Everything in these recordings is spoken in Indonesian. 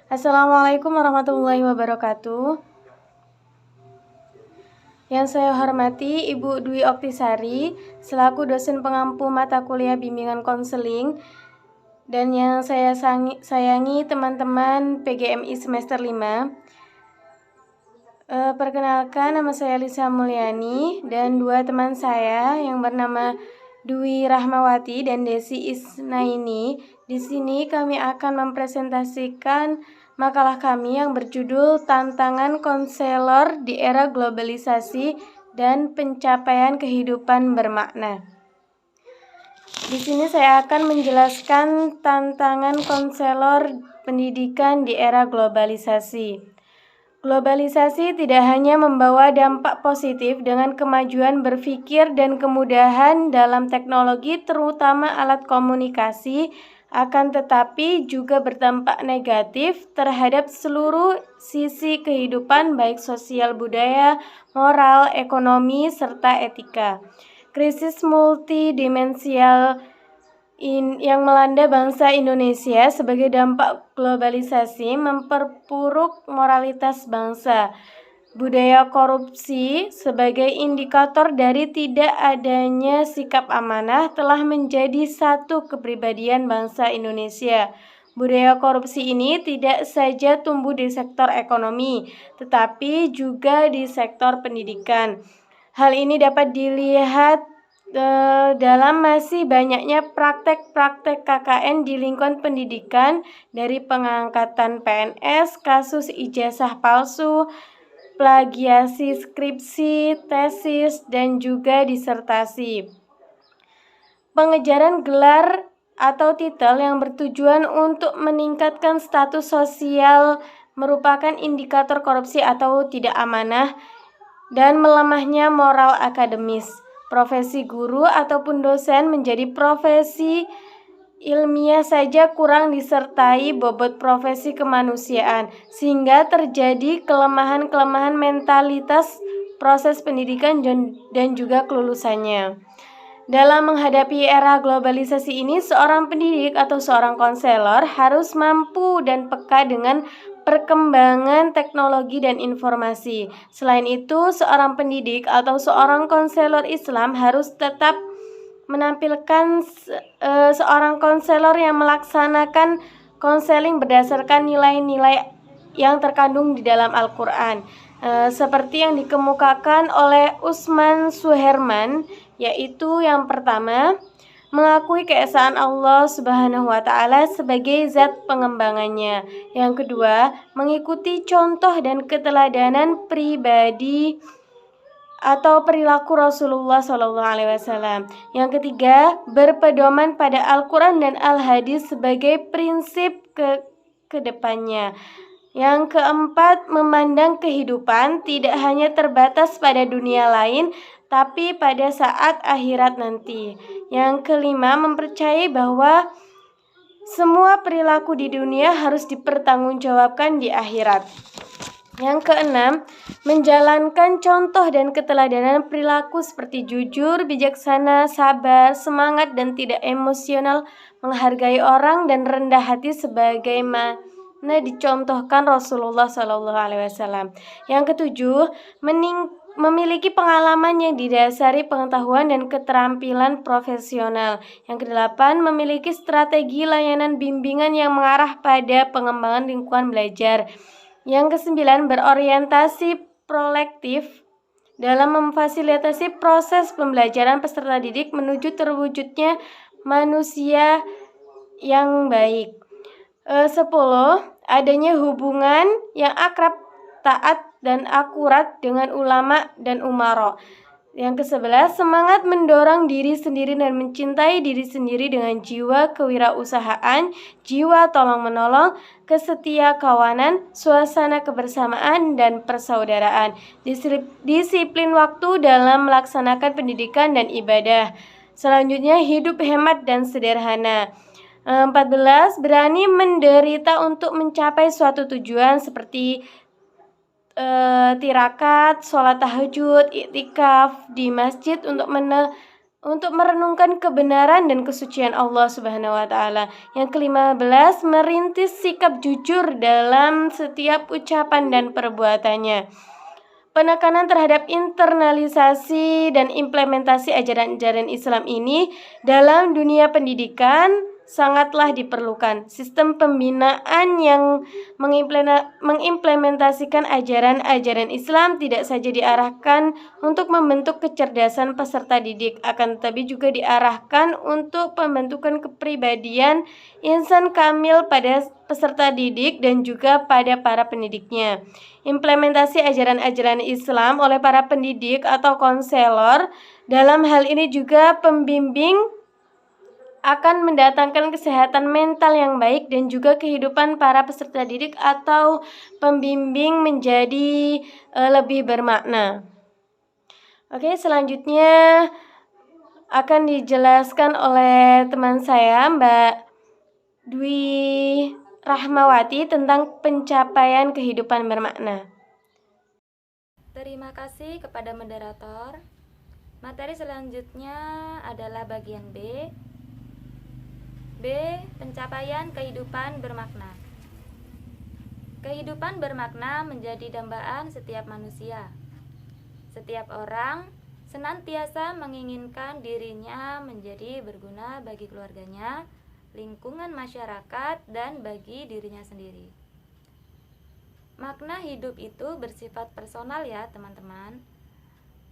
Assalamualaikum warahmatullahi wabarakatuh. Yang saya hormati Ibu Dwi Oktisari selaku dosen pengampu mata kuliah bimbingan konseling, dan yang saya sayangi teman-teman PGMI semester 5. Perkenalkan, nama saya Lisa Mulyani dan dua teman saya yang bernama Dwi Rahmawati dan Desi Isnaini. Di sini kami akan mempresentasikan makalah kami yang berjudul Tantangan Konselor di Era Globalisasi dan Pencapaian Kehidupan Bermakna. Di sini saya akan menjelaskan tantangan konselor pendidikan di era globalisasi. Globalisasi tidak hanya membawa dampak positif dengan kemajuan berpikir dan kemudahan dalam teknologi, terutama alat komunikasi, akan tetapi juga berdampak negatif terhadap seluruh sisi kehidupan baik sosial, budaya, moral, ekonomi, serta etika. Krisis multidimensial yang melanda bangsa Indonesia sebagai dampak globalisasi memperburuk moralitas bangsa. Budaya korupsi sebagai indikator dari tidak adanya sikap amanah telah menjadi satu kepribadian bangsa Indonesia. Budaya korupsi ini tidak saja tumbuh di sektor ekonomi, tetapi juga di sektor pendidikan. Hal ini dapat dilihat dalam masih banyaknya praktek-praktek KKN di lingkungan pendidikan, dari pengangkatan PNS, kasus ijazah palsu, plagiasi skripsi, tesis, dan juga disertasi. Pengejaran gelar atau titel yang bertujuan untuk meningkatkan status sosial merupakan indikator korupsi atau tidak amanah dan melemahnya moral akademis. Profesi guru ataupun dosen menjadi profesi ilmiah saja kurang disertai bobot profesi kemanusiaan, sehingga terjadi kelemahan-kelemahan mentalitas proses pendidikan dan juga kelulusannya. Dalam menghadapi era globalisasi ini, seorang pendidik atau seorang konselor harus mampu dan peka dengan perkembangan teknologi dan informasi. Selain itu, seorang pendidik atau seorang konselor Islam harus tetap menampilkan seorang konselor yang melaksanakan konseling berdasarkan nilai-nilai yang terkandung di dalam Al-Quran, seperti yang dikemukakan oleh Usman Suherman, yaitu yang pertama, mengakui keesaan Allah Subhanahu wa Ta'ala sebagai zat pengembangannya. Yang kedua, mengikuti contoh dan keteladanan pribadi atau perilaku Rasulullah SAW. Yang ketiga, berpedoman pada Al-Quran dan Al-Hadis sebagai prinsip kedepannya. Yang keempat, memandang kehidupan tidak hanya terbatas pada dunia lain, tapi pada saat akhirat nanti. Yang kelima, mempercayai bahwa semua perilaku di dunia harus dipertanggungjawabkan di akhirat. Yang keenam, menjalankan contoh dan keteladanan perilaku seperti jujur, bijaksana, sabar, semangat, dan tidak emosional, menghargai orang, dan rendah hati sebagaimana dicontohkan Rasulullah SAW. Yang ketujuh, memiliki pengalaman yang didasari pengetahuan dan keterampilan profesional. Yang kedelapan, memiliki strategi layanan bimbingan yang mengarah pada pengembangan lingkungan belajar. Yang kesembilan, berorientasi proaktif dalam memfasilitasi proses pembelajaran peserta didik menuju terwujudnya manusia yang baik. 10. Adanya hubungan yang akrab, taat, dan akurat dengan ulama dan umara. Yang ke-11, semangat mendorong diri sendiri dan mencintai diri sendiri dengan jiwa kewirausahaan, jiwa tolong-menolong, kesetia kawanan, suasana kebersamaan, dan persaudaraan. Disiplin waktu dalam melaksanakan pendidikan dan ibadah. Selanjutnya, hidup hemat dan sederhana. 14. Berani menderita untuk mencapai suatu tujuan seperti tirakat, sholat tahajud, iktikaf di masjid untuk untuk merenungkan kebenaran dan kesucian Allah Subhanahu wa taala. Yang ke-15, merintis sikap jujur dalam setiap ucapan dan perbuatannya. Penekanan terhadap internalisasi dan implementasi ajaran-ajaran Islam ini dalam dunia pendidikan sangatlah diperlukan. Sistem pembinaan yang mengimplementasikan ajaran-ajaran Islam tidak saja diarahkan untuk membentuk kecerdasan peserta didik, akan tetapi juga diarahkan untuk pembentukan kepribadian insan kamil pada peserta didik dan juga pada para pendidiknya. Implementasi ajaran-ajaran Islam oleh para pendidik atau konselor dalam hal ini juga pembimbing akan mendatangkan kesehatan mental yang baik dan juga kehidupan para peserta didik atau pembimbing menjadi lebih bermakna. Oke, selanjutnya akan dijelaskan oleh teman saya, Mbak Dwi Rahmawati, tentang pencapaian kehidupan bermakna. Terima kasih kepada moderator. Materi selanjutnya adalah bagian B. Pencapaian kehidupan bermakna. Kehidupan bermakna menjadi dambaan setiap manusia. Setiap orang senantiasa menginginkan dirinya menjadi berguna bagi keluarganya, lingkungan masyarakat, dan bagi dirinya sendiri. Makna hidup itu bersifat personal ya teman-teman.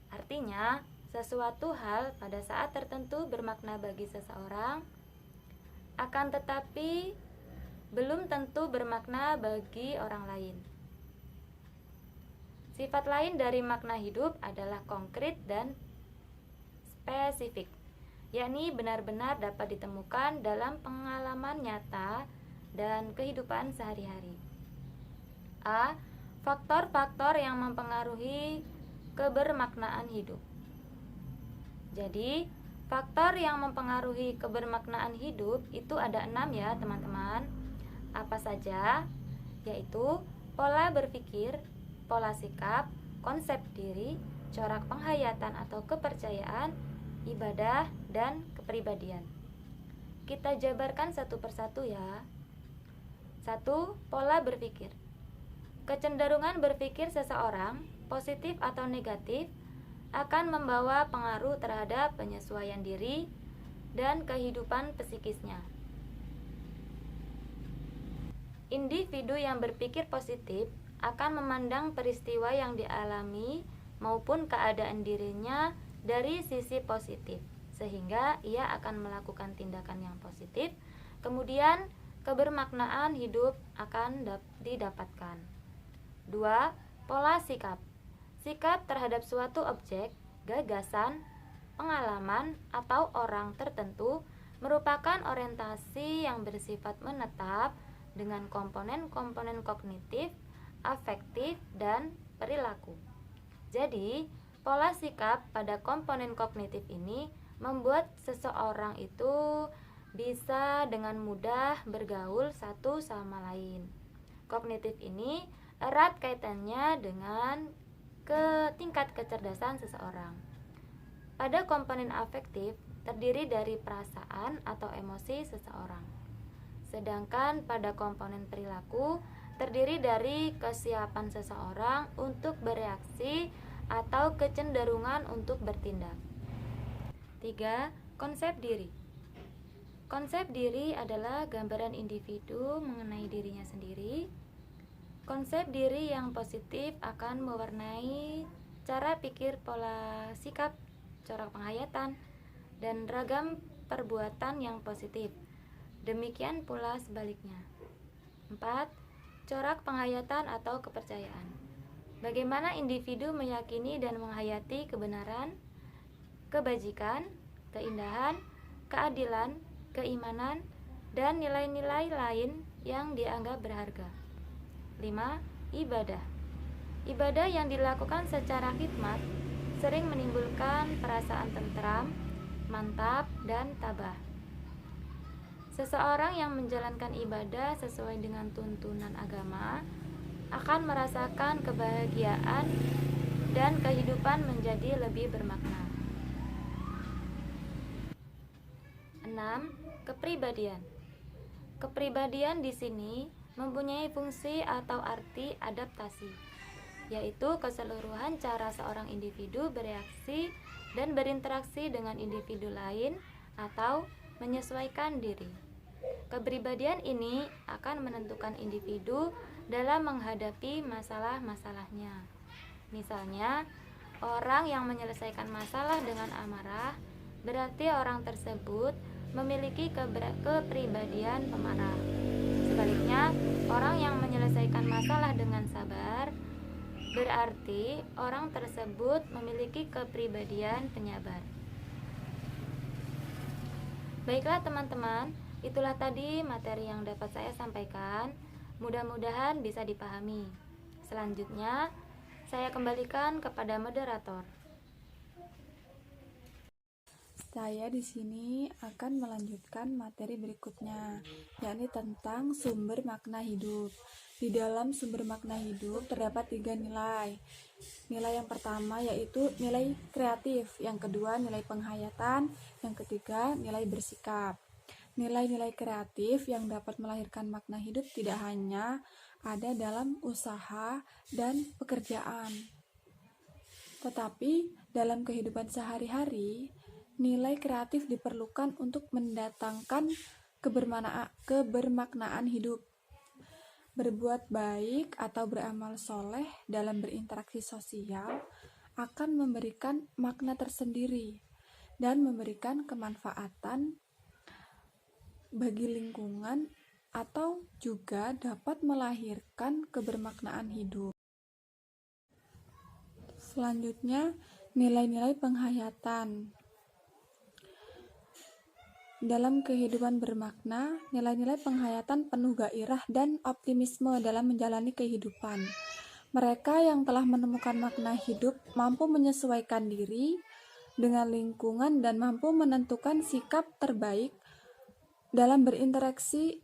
Artinya, sesuatu hal pada saat tertentu bermakna bagi seseorang, akan tetapi belum tentu bermakna bagi orang lain. Sifat lain dari makna hidup adalah konkret dan spesifik, yakni benar-benar dapat ditemukan dalam pengalaman nyata dan kehidupan sehari-hari. A. Faktor-faktor yang mempengaruhi kebermaknaan hidup. Jadi, faktor yang mempengaruhi kebermaknaan hidup itu ada 6 ya teman-teman. Apa saja? Yaitu pola berpikir, pola sikap, konsep diri, corak penghayatan atau kepercayaan, ibadah, dan kepribadian. Kita jabarkan satu persatu ya. 1. Pola berpikir. Kecenderungan berpikir seseorang, positif atau negatif, akan membawa pengaruh terhadap penyesuaian diri dan kehidupan psikisnya. Individu yang berpikir positif akan memandang peristiwa yang dialami maupun keadaan dirinya dari sisi positif, sehingga ia akan melakukan tindakan yang positif. Kemudian kebermaknaan hidup akan didapatkan. 2. Pola sikap. Sikap terhadap suatu objek, gagasan, pengalaman, atau orang tertentu merupakan orientasi yang bersifat menetap dengan komponen-komponen kognitif, afektif, dan perilaku. Jadi, pola sikap pada komponen kognitif ini membuat seseorang itu bisa dengan mudah bergaul satu sama lain. Kognitif ini erat kaitannya dengan tingkat kecerdasan seseorang. Pada komponen afektif terdiri dari perasaan atau emosi seseorang. Sedangkan pada komponen perilaku terdiri dari kesiapan seseorang untuk bereaksi atau kecenderungan untuk bertindak. 3. Konsep diri. Konsep diri adalah gambaran individu mengenai dirinya sendiri. Konsep diri yang positif akan mewarnai cara pikir, pola sikap, corak penghayatan, dan ragam perbuatan yang positif. Demikian pula sebaliknya. 4. Corak penghayatan atau kepercayaan. Bagaimana individu meyakini dan menghayati kebenaran, kebajikan, keindahan, keadilan, keimanan, dan nilai-nilai lain yang dianggap berharga. 5. Ibadah. Ibadah yang dilakukan secara khidmat sering menimbulkan perasaan tentram, mantap, dan tabah. Seseorang yang menjalankan ibadah sesuai dengan tuntunan agama akan merasakan kebahagiaan dan kehidupan menjadi lebih bermakna. keenam, kepribadian. Kepribadian di sini mempunyai fungsi atau arti adaptasi, yaitu keseluruhan cara seorang individu bereaksi dan berinteraksi dengan individu lain atau menyesuaikan diri. Kepribadian ini akan menentukan individu dalam menghadapi masalah-masalahnya. Misalnya, orang yang menyelesaikan masalah dengan amarah berarti orang tersebut memiliki kepribadian pemarah. Sebaliknya, orang yang menyelesaikan masalah dengan sabar berarti orang tersebut memiliki kepribadian penyabar. Baiklah teman-teman, itulah tadi materi yang dapat saya sampaikan. Mudah-mudahan bisa dipahami. Selanjutnya, saya kembalikan kepada moderator. Saya di sini akan melanjutkan materi berikutnya, yakni tentang sumber makna hidup. Di dalam sumber makna hidup terdapat 3 nilai. Nilai yang pertama yaitu nilai kreatif, yang kedua nilai penghayatan, yang ketiga nilai bersikap. Nilai-nilai kreatif yang dapat melahirkan makna hidup tidak hanya ada dalam usaha dan pekerjaan, tetapi dalam kehidupan sehari-hari, nilai kreatif diperlukan untuk mendatangkan kebermaknaan hidup. Berbuat baik atau beramal soleh dalam berinteraksi sosial akan memberikan makna tersendiri dan memberikan kemanfaatan bagi lingkungan atau juga dapat melahirkan kebermaknaan hidup. Selanjutnya, nilai-nilai penghayatan. Dalam kehidupan bermakna, nilai-nilai penghayatan penuh gairah dan optimisme dalam menjalani kehidupan. Mereka yang telah menemukan makna hidup mampu menyesuaikan diri dengan lingkungan dan mampu menentukan sikap terbaik dalam berinteraksi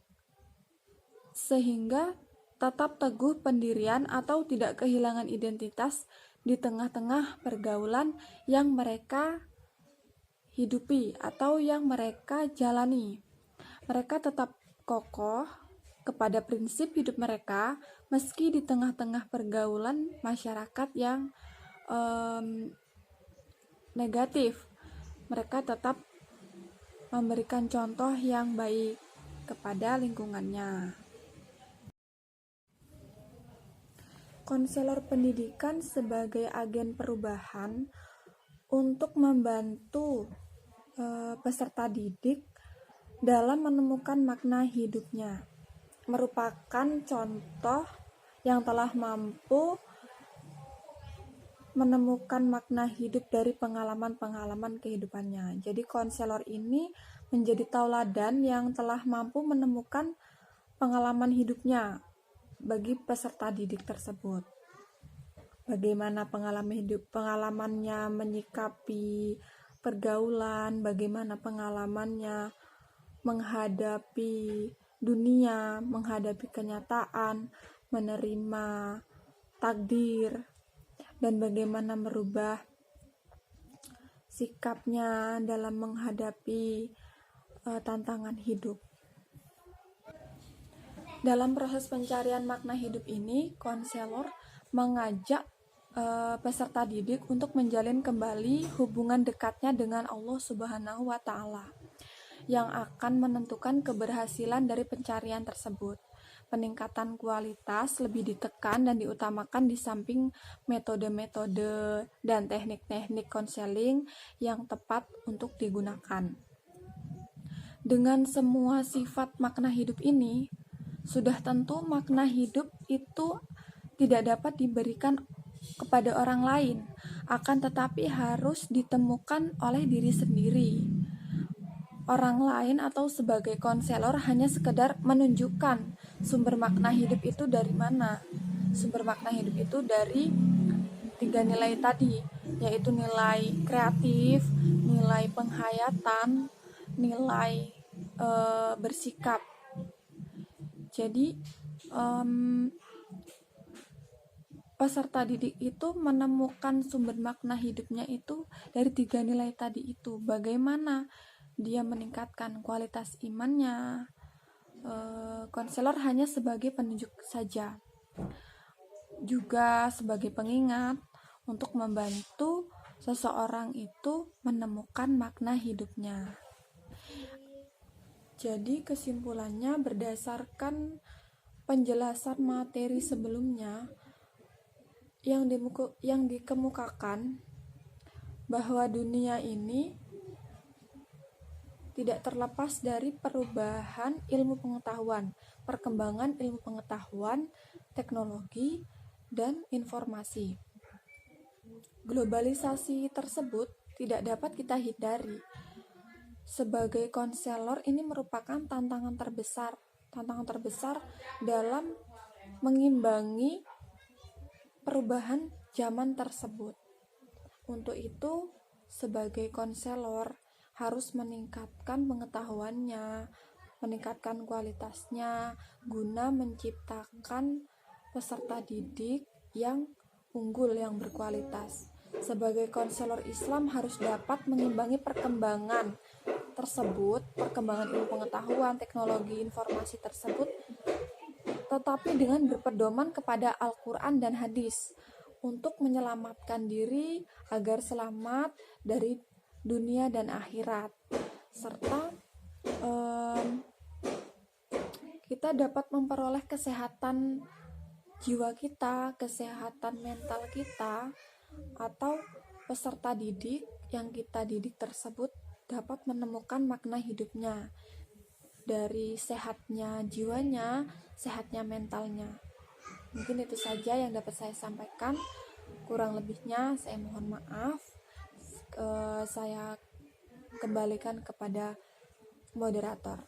sehingga tetap teguh pendirian atau tidak kehilangan identitas di tengah-tengah pergaulan yang mereka hidupi atau yang mereka jalani. Mereka tetap kokoh kepada prinsip hidup mereka meski di tengah-tengah pergaulan masyarakat yang negatif. Mereka tetap memberikan contoh yang baik kepada lingkungannya. Konselor pendidikan sebagai agen perubahan untuk membantu peserta didik dalam menemukan makna hidupnya, merupakan contoh yang telah mampu menemukan makna hidup dari pengalaman-pengalaman kehidupannya. Jadi konselor ini menjadi tauladan yang telah mampu menemukan pengalaman hidupnya bagi peserta didik tersebut. Bagaimana pengalamannya menyikapi pergaulan, bagaimana pengalamannya menghadapi dunia, menghadapi kenyataan, menerima takdir, dan bagaimana merubah sikapnya dalam menghadapi tantangan hidup. Dalam proses pencarian makna hidup ini, konselor mengajak peserta didik untuk menjalin kembali hubungan dekatnya dengan Allah Subhanahu wa Ta'ala yang akan menentukan keberhasilan dari pencarian tersebut. Peningkatan kualitas lebih ditekan dan diutamakan di samping metode-metode dan teknik-teknik konseling yang tepat untuk digunakan. Dengan semua sifat makna hidup ini, sudah tentu makna hidup itu tidak dapat diberikan kepada orang lain, akan tetapi harus ditemukan oleh diri sendiri. Orang lain atau sebagai konselor hanya sekedar menunjukkan sumber makna hidup itu dari mana. Sumber makna hidup itu dari 3 nilai tadi, yaitu nilai kreatif, nilai penghayatan, nilai bersikap. Jadi peserta didik itu menemukan sumber makna hidupnya itu dari 3 nilai tadi itu. Bagaimana dia meningkatkan kualitas imannya. Konselor hanya sebagai penunjuk saja, juga sebagai pengingat untuk membantu seseorang itu menemukan makna hidupnya. Jadi kesimpulannya, berdasarkan penjelasan materi sebelumnya yang dikemukakan bahwa dunia ini tidak terlepas dari perubahan ilmu pengetahuan, perkembangan ilmu pengetahuan, teknologi, dan informasi. Globalisasi tersebut tidak dapat kita hindari. Sebagai konselor, ini merupakan tantangan terbesar dalam mengimbangi perubahan zaman tersebut. Untuk itu, sebagai konselor harus meningkatkan pengetahuannya, meningkatkan kualitasnya, guna menciptakan peserta didik yang unggul, yang berkualitas. Sebagai konselor Islam harus dapat mengimbangi perkembangan tersebut, perkembangan ilmu pengetahuan, teknologi, informasi tersebut, tetapi dengan berpedoman kepada Al-Quran dan hadis, untuk menyelamatkan diri agar selamat dari dunia dan akhirat, serta kita dapat memperoleh kesehatan jiwa kita, kesehatan mental kita, atau peserta didik yang kita didik tersebut dapat menemukan makna hidupnya dari sehatnya jiwanya, sehatnya mentalnya. Mungkin itu saja yang dapat saya sampaikan. Kurang lebihnya saya mohon maaf. Saya kembalikan kepada moderator.